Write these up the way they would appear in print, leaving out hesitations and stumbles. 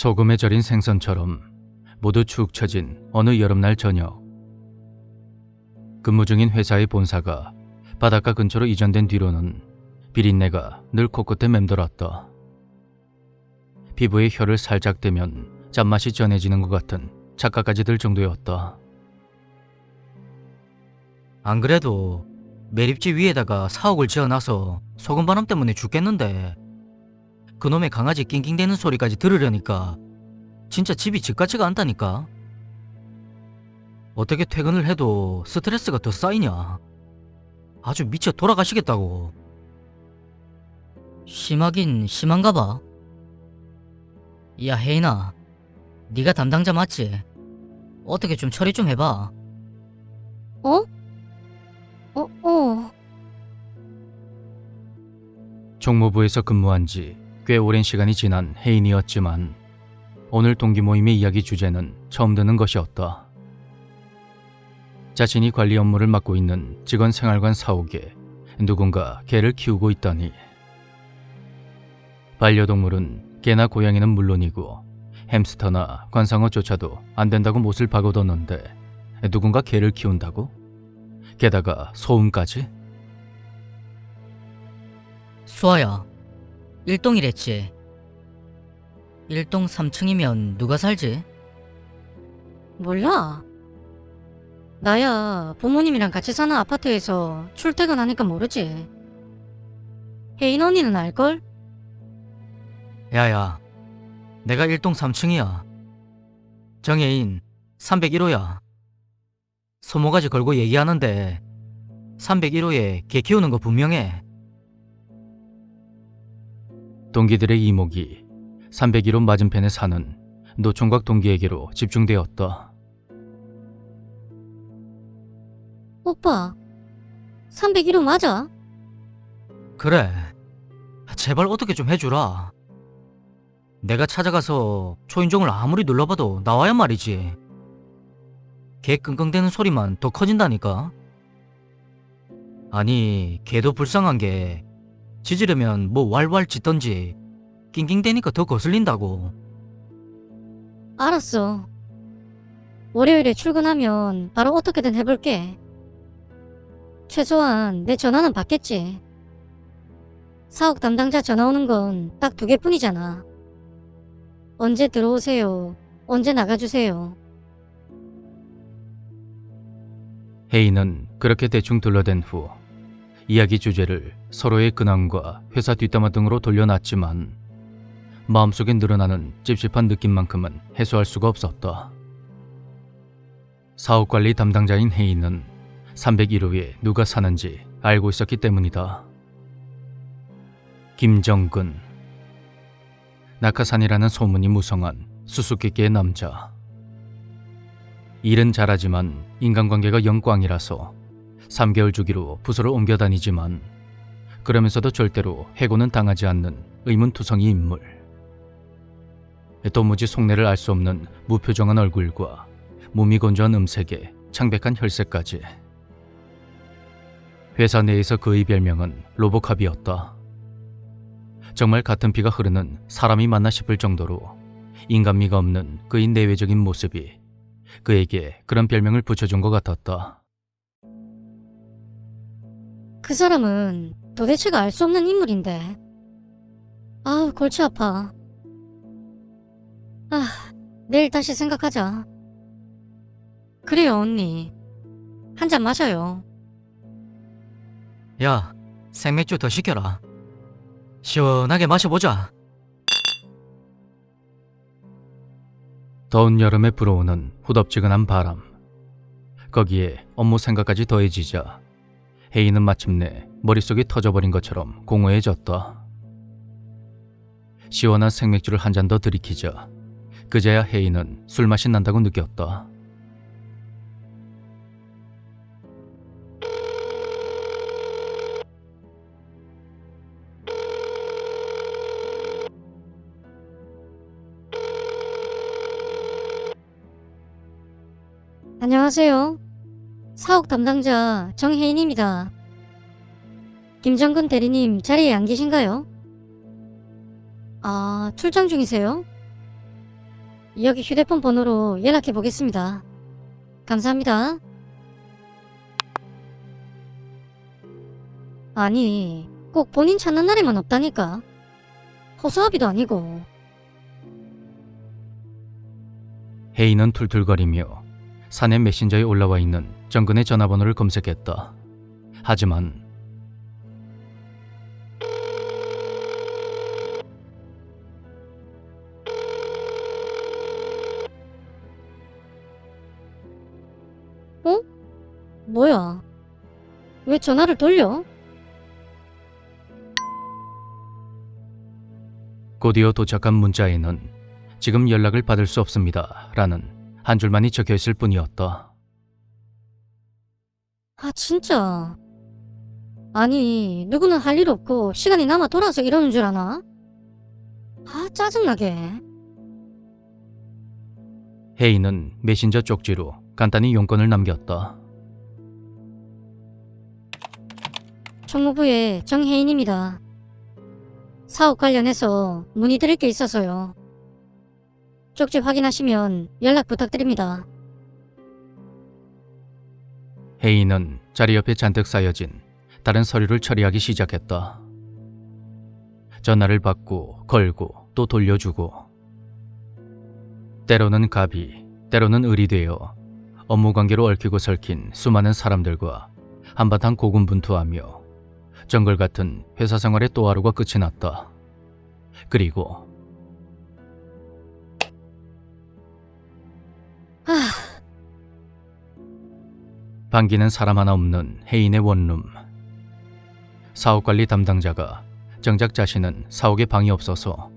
소금에 절인 생선처럼 모두 축 처진 어느 여름날 저녁, 근무 중인 회사의 본사가 바닷가 근처로 이전된 뒤로는 비린내가 늘 코끝에 맴돌았다. 피부에 혀를 살짝 대면 짠맛이 전해지는 것 같은 착각까지 들 정도였다. 안 그래도 매립지 위에다가 사옥을 지어놔서 소금 바람 때문에 죽겠는데 그놈의 강아지 낑낑대는 소리까지 들으려니까 진짜 집이 집 같지가 않다니까. 어떻게 퇴근을 해도 스트레스가 더 쌓이냐. 아주 미쳐 돌아가시겠다고. 심하긴 심한가 봐. 야 혜인아, 네가 담당자 맞지? 어떻게 좀 처리 좀 해봐. 어? 총무부에서 근무한 지 꽤 오랜 시간이 지난 혜인이었지만 오늘 동기 모임의 이야기 주제는 처음 듣는 것이었다. 자신이 관리 업무를 맡고 있는 직원 생활관 사옥에 누군가 개를 키우고 있다니. 반려동물은 개나 고양이는 물론이고 햄스터나 관상어조차도 안 된다고 못을 박아뒀는데 누군가 개를 키운다고? 게다가 소음까지? 수아야, 1동이랬지. 1동 3층이면 누가 살지? 몰라. 나야 부모님이랑 같이 사는 아파트에서 출퇴근하니까 모르지. 혜인 언니는 알걸? 야야, 내가 1동 3층이야. 정혜인 301호야. 소모가지 걸고 얘기하는데 301호에 개 키우는 거 분명해. 동기들의 이목이 301호 맞은편에 사는 노총각 동기에게로 집중되었다. 오빠, 301호 맞아? 그래, 제발 어떻게 좀 해주라. 내가 찾아가서 초인종을 아무리 눌러봐도 나와야 말이지. 개 끙끙대는 소리만 더 커진다니까. 아니, 개도 불쌍한 게 짖으려면 뭐 왈왈 짖던지 낑낑대니까 더 거슬린다고. 알았어. 월요일에 출근하면 바로 어떻게든 해볼게. 최소한 내 전화는 받겠지. 사옥 담당자 전화 오는 건 딱 2개뿐이잖아. 언제 들어오세요? 언제 나가주세요? 혜인은 그렇게 대충 둘러댄 후 이야기 주제를 서로의 근황과 회사 뒷담화 등으로 돌려놨지만 마음속에 늘어나는 찝찝한 느낌만큼은 해소할 수가 없었다. 사업관리 담당자인 혜인은 301호에 누가 사는지 알고 있었기 때문이다. 김정근, 낙하산이라는 소문이 무성한 수수께끼의 남자. 일은 잘하지만 인간관계가 영 꽝이라서 3개월 주기로 부서를 옮겨 다니지만 그러면서도 절대로 해고는 당하지 않는 의문투성이 인물. 도무지 속내를 알 수 없는 무표정한 얼굴과 몸이 건조한 음색에 창백한 혈색까지. 회사 내에서 그의 별명은 로보캅이었다. 정말 같은 피가 흐르는 사람이 맞나 싶을 정도로 인간미가 없는 그의 내외적인 모습이 그에게 그런 별명을 붙여준 것 같았다. 그 사람은 도대체가 알 수 없는 인물인데. 아우, 골치 아파. 내일 다시 생각하자. 그래요, 언니. 한 잔 마셔요. 야, 생맥주 더 시켜라. 시원하게 마셔보자. 더운 여름에 불어오는 후덥지근한 바람. 거기에 업무 생각까지 더해지자 혜인은 마침내 머릿속이 터져버린 것처럼 공허해졌다. 시원한 생맥주를 한 잔 더 들이키자 그제야 혜인은 술맛이 난다고 느꼈다. 안녕하세요. 사옥 담당자 정혜인입니다. 김정근 대리님 자리에 안 계신가요? 아, 출장 중이세요? 여기 휴대폰 번호로 연락해 보겠습니다. 감사합니다. 아니, 꼭 본인 찾는 날에만 없다니까. 허수아비도 아니고. 혜인은 툴툴거리며 사내 메신저에 올라와 있는 정근의 전화번호를 검색했다. 하지만 뭐야? 왜 전화를 돌려? 곧이어 도착한 문자에는 지금 연락을 받을 수 없습니다 라는 한 줄만이 적혀있을 뿐이었다. 아, 진짜. 아니, 누구는 할 일 없고 시간이 남아 돌아서 이러는 줄 아나? 아, 짜증나게. 혜인은 메신저 쪽지로 간단히 용건을 남겼다. 총무부의 정혜인입니다. 사업 관련해서 문의드릴 게 있어서요. 쪽지 확인하시면 연락 부탁드립니다. 혜인은 자리 옆에 잔뜩 쌓여진 다른 서류를 처리하기 시작했다. 전화를 받고 걸고 또 돌려주고, 때로는 갑이 때로는 을이 되어 업무관계로 얽히고 설킨 수많은 사람들과 한바탕 고군분투하며 정글 같은 회사 생활의 또 하루가 끝이 났다. 그리고 반기는 사람 하나 없는 혜인의 원룸. 사옥관리 담당자가 정작 자신은 사옥에 방이 없어서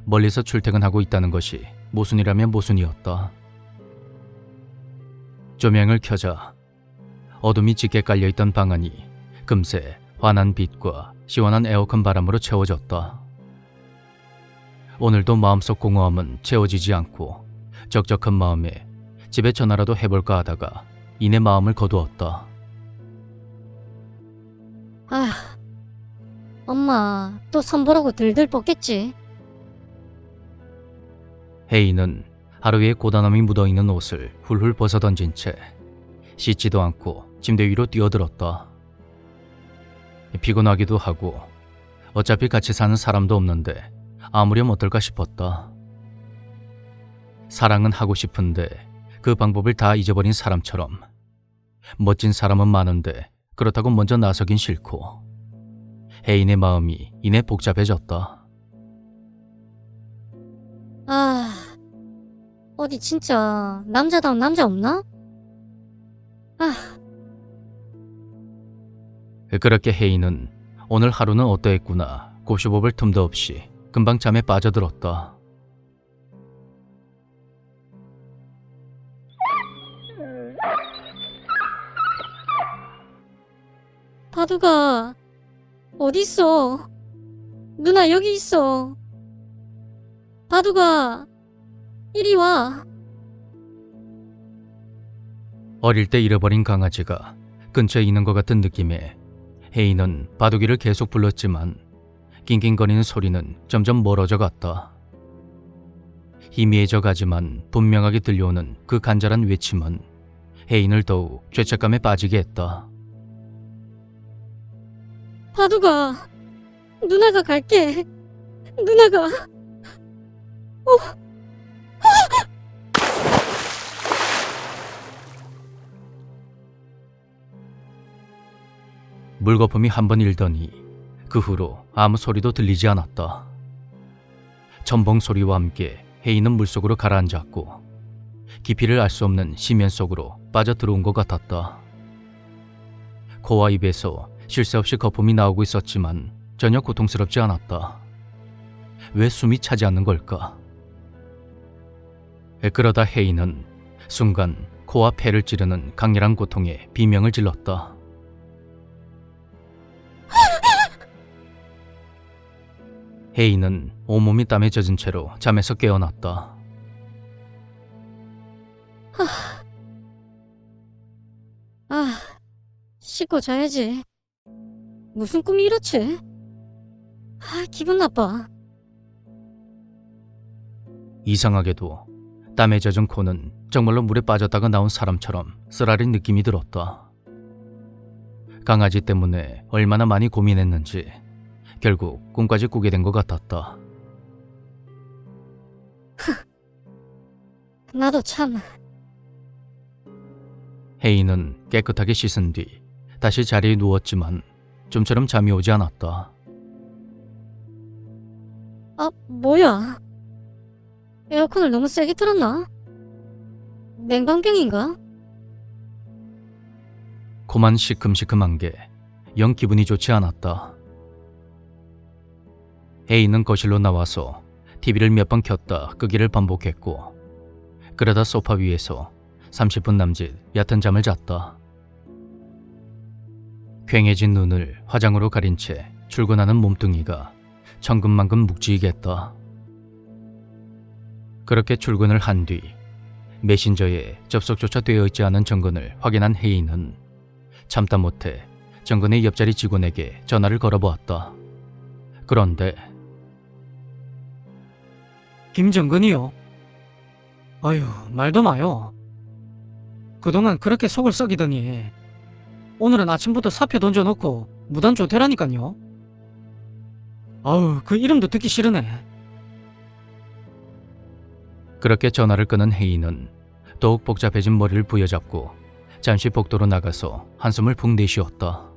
멀리서 출퇴근하고 있다는 것이 모순이라면 모순이었다. 조명을 켜자 어둠이 짙게 깔려있던 방 안이 금세 환한 빛과 시원한 에어컨 바람으로 채워졌다. 오늘도 마음속 공허함은 채워지지 않고 적적한 마음에 집에 전화라도 해볼까 하다가 이내 마음을 거두었다. 아, 엄마 또 선보라고 들들 뻗겠지. 혜인은 하루의 고단함이 묻어있는 옷을 훌훌 벗어던진 채 씻지도 않고 침대 위로 뛰어들었다. 피곤하기도 하고 어차피 같이 사는 사람도 없는데 아무렴 어떨까 싶었다. 사랑은 하고 싶은데 그 방법을 다 잊어버린 사람처럼. 멋진 사람은 많은데 그렇다고 먼저 나서긴 싫고. 혜인의 마음이 이내 복잡해졌다. 아, 어디 진짜 남자다운 남자 없나? 그렇게 혜인은 오늘 하루는 어떠했구나 고쇼법을 틈도 없이 금방 잠에 빠져들었다. 바두가 어딨어? 누나 여기 있어. 바두가 이리 와. 어릴 때 잃어버린 강아지가 근처에 있는 것 같은 느낌에 혜인은 바둑이를 계속 불렀지만 낑낑거리는 소리는 점점 멀어져 갔다. 희미해져 가지만 분명하게 들려오는 그 간절한 외침은 혜인을 더욱 죄책감에 빠지게 했다. 바두가 누나가 갈게. 누나가. 물거품이 한 번 일더니 그 후로 아무 소리도 들리지 않았다. 첨벙 소리와 함께 혜인은 물속으로 가라앉았고 깊이를 알 수 없는 심연 속으로 빠져들어온 것 같았다. 코와 입에서 쉴 새 없이 거품이 나오고 있었지만 전혀 고통스럽지 않았다. 왜 숨이 차지 않는 걸까? 그러다 혜인은 순간 코와 폐를 찌르는 강렬한 고통에 비명을 질렀다. 혜인은 온몸이 땀에 젖은 채로 잠에서 깨어났다. 아, 씻고 자야지. 무슨 꿈이 이렇지? 기분 나빠. 이상하게도 땀에 젖은 코는 정말로 물에 빠졌다가 나온 사람처럼 쓰라린 느낌이 들었다. 강아지 때문에 얼마나 많이 고민했는지 결국 꿈까지 꾸게 된 것 같았다. 나도 참. 혜인은 깨끗하게 씻은 뒤 다시 자리에 누웠지만 좀처럼 잠이 오지 않았다. 아, 뭐야? 에어컨을 너무 세게 틀었나? 냉방병인가? 코만 시큼시큼한 게 영 기분이 좋지 않았다. 혜인은 거실로 나와서 TV를 몇 번 켰다 끄기를 반복했고 그러다 소파 위에서 30분 남짓 얕은 잠을 잤다. 퀭해진 눈을 화장으로 가린 채 출근하는 몸뚱이가 천근만근 묵직했다. 그렇게 출근을 한 뒤 메신저에 접속조차 되어 있지 않은 정근을 확인한 혜인은 참다 못해 정근의 옆자리 직원에게 전화를 걸어보았다. 그런데 김정근이요. 아유, 말도 마요. 그동안 그렇게 속을 썩이더니 오늘은 아침부터 사표 던져놓고 무단 조퇴라니깐요. 아우, 그 이름도 듣기 싫으네. 그렇게 전화를 끊은 혜인은 더욱 복잡해진 머리를 부여잡고 잠시 복도로 나가서 한숨을 푹 내쉬었다.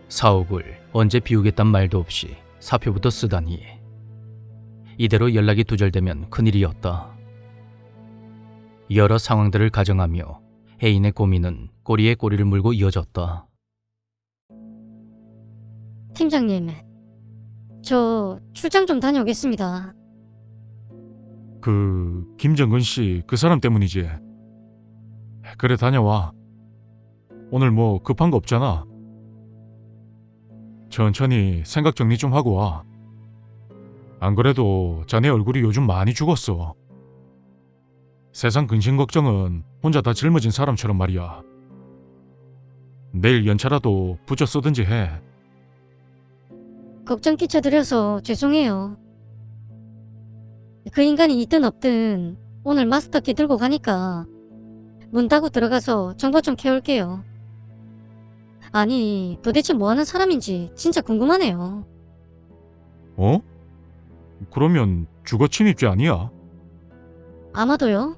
사옥을 언제 비우겠단 말도 없이 사표부터 쓰다니. 이대로 연락이 두절되면 큰일이었다. 여러 상황들을 가정하며 혜인의 고민은 꼬리에 꼬리를 물고 이어졌다. 팀장님, 저 출장 좀 다녀오겠습니다. 김정근 씨 그 사람 때문이지? 그래, 다녀와. 오늘 뭐 급한 거 없잖아. 천천히 생각 정리 좀 하고 와. 안 그래도 자네 얼굴이 요즘 많이 죽었어. 세상 근심 걱정은 혼자 다 짊어진 사람처럼 말이야. 내일 연차라도 붙여 쓰든지 해. 걱정 끼쳐드려서 죄송해요. 그 인간이 있든 없든 오늘 마스터키 들고 가니까 문 닫고 들어가서 정보 좀 캐올게요. 아니, 도대체 뭐하는 사람인지 진짜 궁금하네요. 어? 그러면 주거 침입죄 아니야? 아마도요.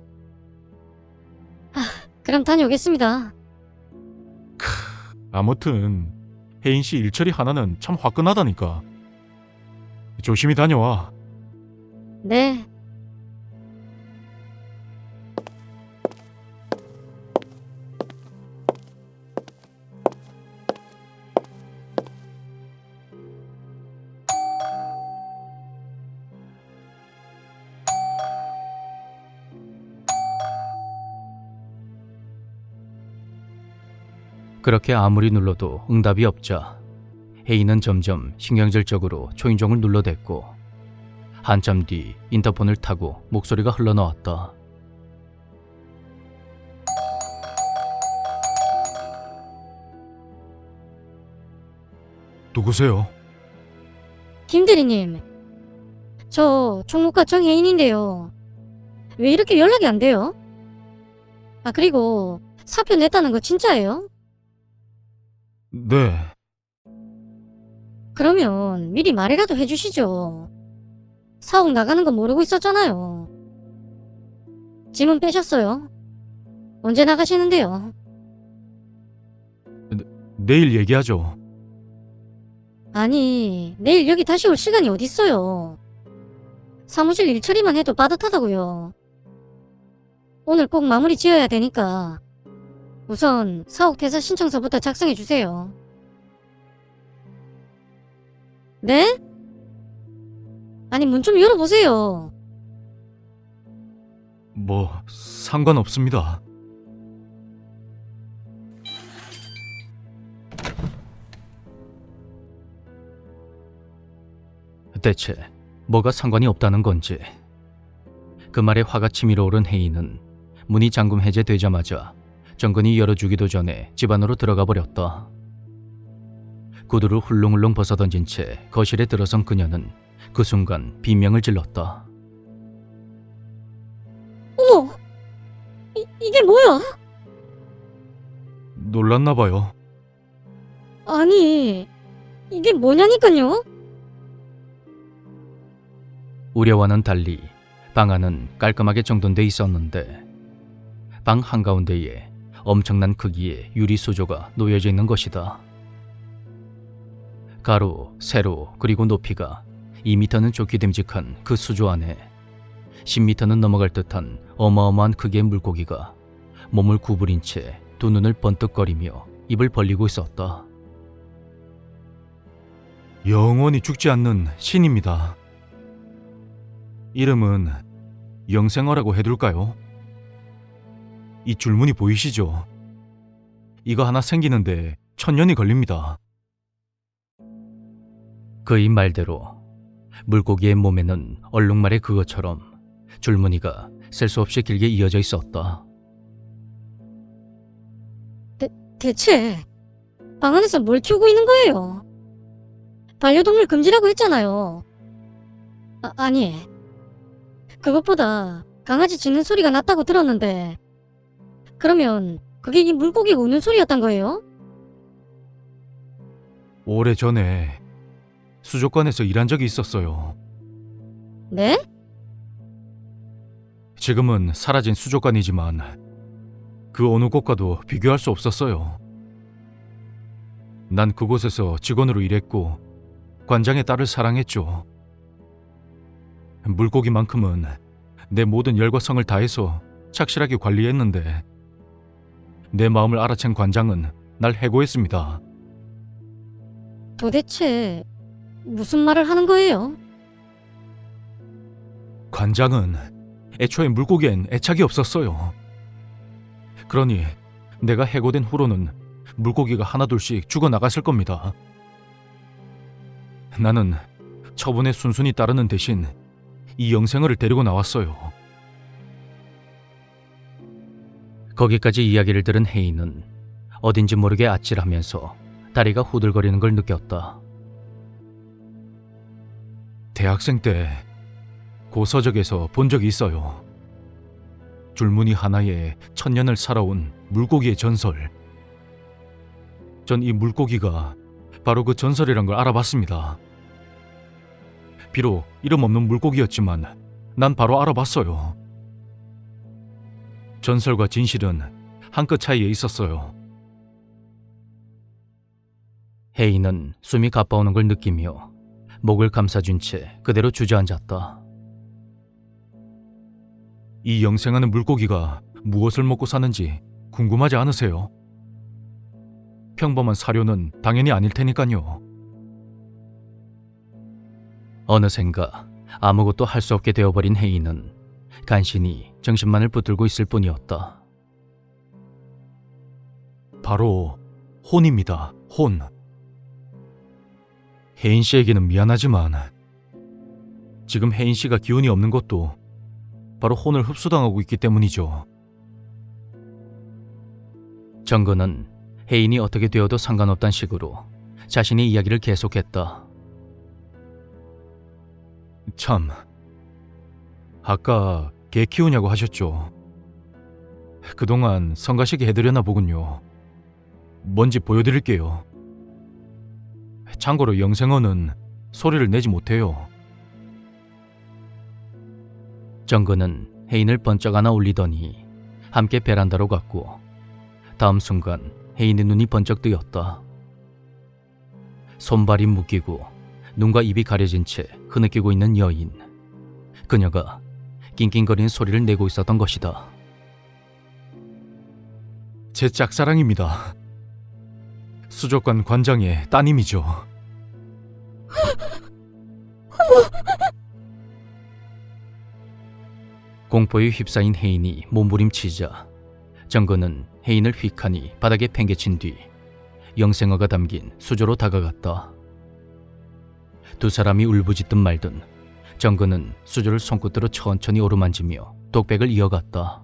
그럼 다녀오겠습니다. 아무튼 혜인 씨 일처리 하나는 참 화끈하다니까. 조심히 다녀와. 네. 그렇게 아무리 눌러도 응답이 없자 혜인은 점점 신경질적으로 초인종을 눌러댔고 한참 뒤 인터폰을 타고 목소리가 흘러나왔다. 누구세요? 김대리님, 저 총무과 정혜인인데요. 왜 이렇게 연락이 안 돼요? 아, 그리고 사표 냈다는 거 진짜예요? 네. 그러면 미리 말이라도 해주시죠. 사옥 나가는 거 모르고 있었잖아요. 짐은 빼셨어요? 언제 나가시는데요? 내일 얘기하죠. 아니, 내일 여기 다시 올 시간이 어딨어요. 사무실 일 처리만 해도 빠듯하다고요. 오늘 꼭 마무리 지어야 되니까 우선 사옥 퇴사 신청서부터 작성해 주세요. 네? 아니, 문 좀 열어보세요. 뭐 상관없습니다. 대체 뭐가 상관이 없다는 건지. 그 말에 화가 치밀어 오른 혜인은 문이 잠금 해제되자마자 정근이 열어주기도 전에 집 안으로 들어가 버렸다. 구두를 훌렁훌렁 벗어던진 채 거실에 들어선 그녀는 그 순간 비명을 질렀다. 어머! 이게 뭐야? 놀랐나 봐요. 아니, 이게 뭐냐니까요? 우려와는 달리 방 안은 깔끔하게 정돈돼 있었는데 방 한가운데에 엄청난 크기의 유리 수조가 놓여져 있는 것이다. 가로, 세로, 그리고 높이가 2m는 좋게 됨직한 그 수조 안에 10m는 넘어갈 듯한 어마어마한 크기의 물고기가 몸을 구부린 채 두 눈을 번뜩거리며 입을 벌리고 있었다. 영원히 죽지 않는 신입니다. 이름은 영생어라고 해둘까요? 이 줄무늬 보이시죠? 이거 하나 생기는데 1000년이 걸립니다. 그의 말대로 물고기의 몸에는 얼룩말의 그것처럼 줄무늬가 셀 수 없이 길게 이어져 있었다. 대체 방 안에서 뭘 키우고 있는 거예요? 반려동물 금지라고 했잖아요. 아니, 그것보다 강아지 짖는 소리가 났다고 들었는데 그러면 그게 이 물고기가 우는 소리였단 거예요? 오래전에 수족관에서 일한 적이 있었어요. 네? 지금은 사라진 수족관이지만 그 어느 곳과도 비교할 수 없었어요. 난 그곳에서 직원으로 일했고 관장의 딸을 사랑했죠. 물고기만큼은 내 모든 열과 성을 다해서 착실하게 관리했는데 내 마음을 알아챈 관장은 날 해고했습니다. 도대체 무슨 말을 하는 거예요? 관장은 애초에 물고기엔 애착이 없었어요. 그러니 내가 해고된 후로는 물고기가 하나둘씩 죽어나갔을 겁니다. 나는 처분에 순순히 따르는 대신 이 영생어를 데리고 나왔어요. 거기까지 이야기를 들은 혜인은 어딘지 모르게 아찔하면서 다리가 후들거리는 걸 느꼈다. 대학생 때 고서적에서 본 적이 있어요. 줄무늬 하나에 1000년을 살아온 물고기의 전설. 전 이 물고기가 바로 그 전설이란 걸 알아봤습니다. 비록 이름 없는 물고기였지만 난 바로 알아봤어요. 전설과 진실은 한 끗 차이에 있었어요. 혜인은 숨이 가빠오는 걸 느끼며 목을 감싸준 채 그대로 주저앉았다. 이 영생하는 물고기가 무엇을 먹고 사는지 궁금하지 않으세요? 평범한 사료는 당연히 아닐 테니까요. 어느샌가 아무것도 할 수 없게 되어버린 혜인은 간신히 정신만을 붙들고 있을 뿐이었다. 바로 혼입니다. 혼. 혜인 씨에게는 미안하지만 지금 혜인 씨가 기운이 없는 것도 바로 혼을 흡수당하고 있기 때문이죠. 정근은 혜인이 어떻게 되어도 상관없단 식으로 자신의 이야기를 계속했다. 참, 아까 개 키우냐고 하셨죠. 그동안 성가시게 해드렸나 보군요. 뭔지 보여드릴게요. 참고로 영생어는 소리를 내지 못해요. 정근은 혜인을 번쩍 안아 올리더니 함께 베란다로 갔고 다음 순간 혜인의 눈이 번쩍 뜨였다. 손발이 묶이고 눈과 입이 가려진 채 흐느끼고 있는 여인. 그녀가 낑낑거리는 소리를 내고 있었던 것이다. 제 짝사랑입니다. 수족관 관장의 따님이죠. 공포에 휩싸인 혜인이 몸부림치자 정근은 혜인을 휙하니 바닥에 팽개친 뒤 영생어가 담긴 수조로 다가갔다. 두 사람이 울부짖든 말든 정근은 수조를 손끝으로 천천히 오르만지며 독백을 이어갔다.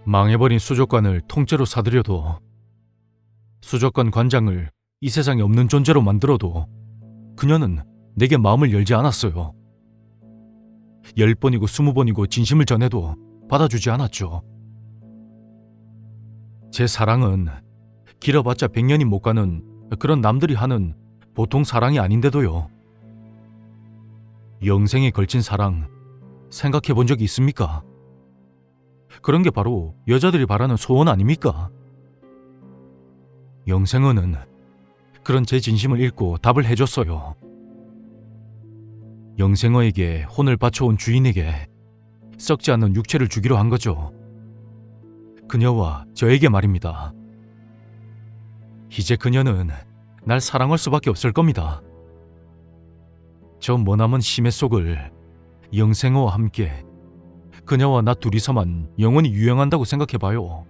망해버린 수족관을 통째로 사들여도, 수족관 관장을 이 세상에 없는 존재로 만들어도 그녀는 내게 마음을 열지 않았어요. 10번이고 20번이고 진심을 전해도 받아주지 않았죠. 제 사랑은 길어봤자 100년이 못 가는 그런 남들이 하는 보통 사랑이 아닌데도요. 영생에 걸친 사랑 생각해 본 적이 있습니까? 그런 게 바로 여자들이 바라는 소원 아닙니까? 영생어는 그런 제 진심을 읽고 답을 해줬어요. 영생어에게 혼을 바쳐온 주인에게 썩지 않는 육체를 주기로 한 거죠. 그녀와 저에게 말입니다. 이제 그녀는 날 사랑할 수밖에 없을 겁니다. 저 머나먼 심해 속을 영생어와 함께 그녀와 나 둘이서만 영원히 유영한다고 생각해봐요.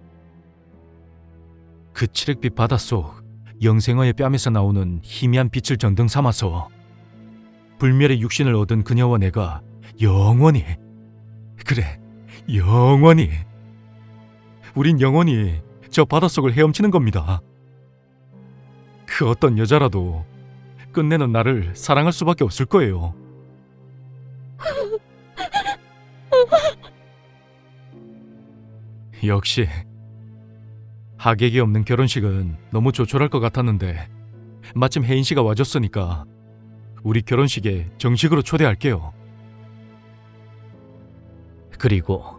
그 칠흑빛 바닷속 영생어의 뺨에서 나오는 희미한 빛을 전등 삼아서 불멸의 육신을 얻은 그녀와 내가 영원히, 그래, 영원히, 우린 영원히 저 바닷속을 헤엄치는 겁니다. 그 어떤 여자라도 끝내는 나를 사랑할 수밖에 없을 거예요. 역시 하객이 없는 결혼식은 너무 조촐할 것 같았는데 마침 혜인 씨가 와줬으니까 우리 결혼식에 정식으로 초대할게요. 그리고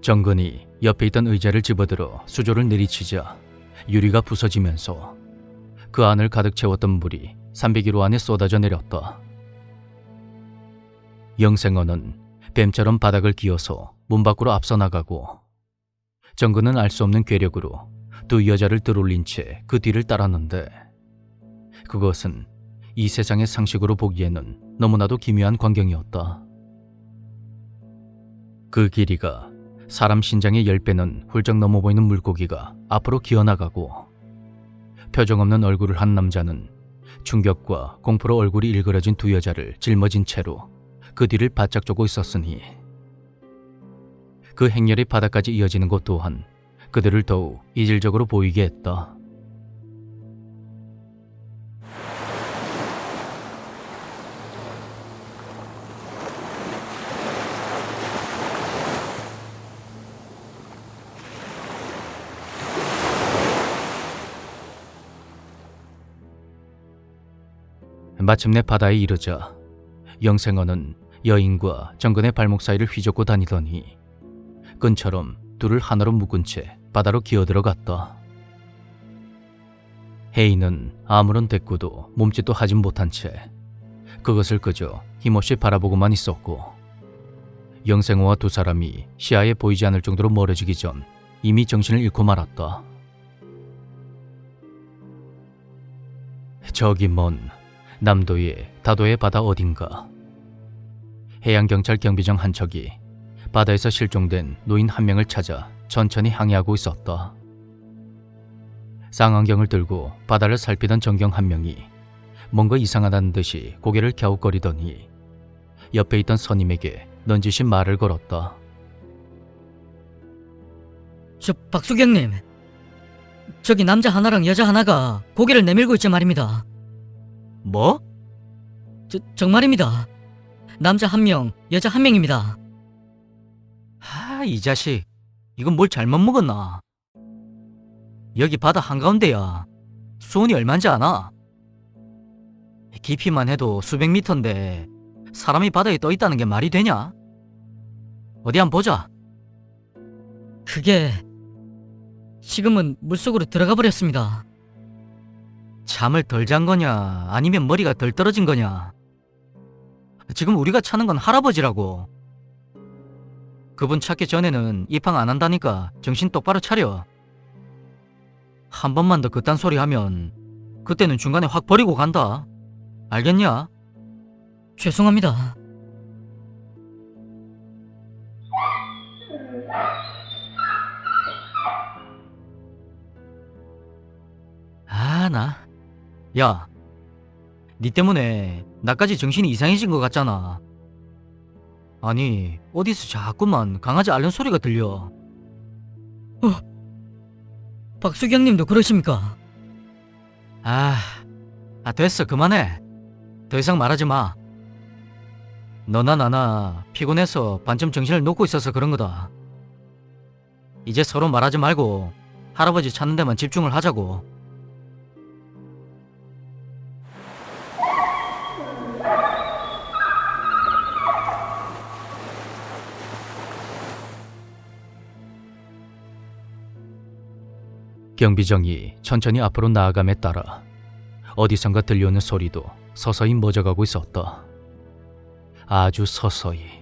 정근이 옆에 있던 의자를 집어들어 수조를 내리치자 유리가 부서지면서 그 안을 가득 채웠던 물이 300km 안에 쏟아져 내렸다. 영생어는 뱀처럼 바닥을 기어서 문 밖으로 앞서 나가고 정근은 알 수 없는 괴력으로 두 여자를 들어올린 채 그 뒤를 따랐는데 그것은 이 세상의 상식으로 보기에는 너무나도 기묘한 광경이었다. 그 길이가 사람 신장의 10배는 훌쩍 넘어 보이는 물고기가 앞으로 기어나가고 표정 없는 얼굴을 한 남자는 충격과 공포로 얼굴이 일그러진 두 여자를 짊어진 채로 그 뒤를 바짝 쫓고 있었으니 그 행렬이 바다까지 이어지는 것 또한 그들을 더욱 이질적으로 보이게 했다. 마침내 바다에 이르자 영생어는 여인과 정근의 발목 사이를 휘젓고 다니더니 끈처럼 둘을 하나로 묶은 채 바다로 기어들어갔다. 혜인은 아무런 대꾸도 몸짓도 하진 못한 채 그것을 그저 힘없이 바라보고만 있었고 영생어와 두 사람이 시야에 보이지 않을 정도로 멀어지기 전 이미 정신을 잃고 말았다. 저기 먼 남도의 다도의 바다 어딘가 해양경찰 경비정 한 척이 바다에서 실종된 노인 한 명을 찾아 천천히 항해하고 있었다. 쌍안경을 들고 바다를 살피던 정경 한 명이 뭔가 이상하다는 듯이 고개를 갸웃거리더니 옆에 있던 선임에게 넌지시 말을 걸었다. 저 박수경님, 저기 남자 하나랑 여자 하나가 고개를 내밀고 있지 말입니다. 뭐? 정말입니다. 남자 한 명, 여자 한 명입니다. 이 자식, 이건 뭘 잘못 먹었나? 여기 바다 한가운데야. 수온이 얼마인지 아나? 깊이만 해도 수백 미터인데 사람이 바다에 떠 있다는 게 말이 되냐? 어디 한번 보자. 그게 지금은 물속으로 들어가 버렸습니다. 잠을 덜 잔 거냐, 아니면 머리가 덜 떨어진 거냐? 지금 우리가 찾는 건 할아버지라고. 그분 찾기 전에는 입항 안 한다니까 정신 똑바로 차려. 한 번만 더 그딴 소리 하면 그때는 중간에 확 버리고 간다. 알겠냐? 죄송합니다. 야, 니 때문에 나까지 정신이 이상해진 것 같잖아. 아니, 어디서 자꾸만 강아지 앓는 소리가 들려. 박수경님도 그러십니까? 아, 됐어. 그만해. 더 이상 말하지 마. 너나 나나 피곤해서 반쯤 정신을 놓고 있어서 그런 거다. 이제 서로 말하지 말고 할아버지 찾는 데만 집중을 하자고. 경비정이 천천히 앞으로 나아감에 따라 어디선가 들려오는 소리도 서서히 멎어가고 있었다. 아주 서서히.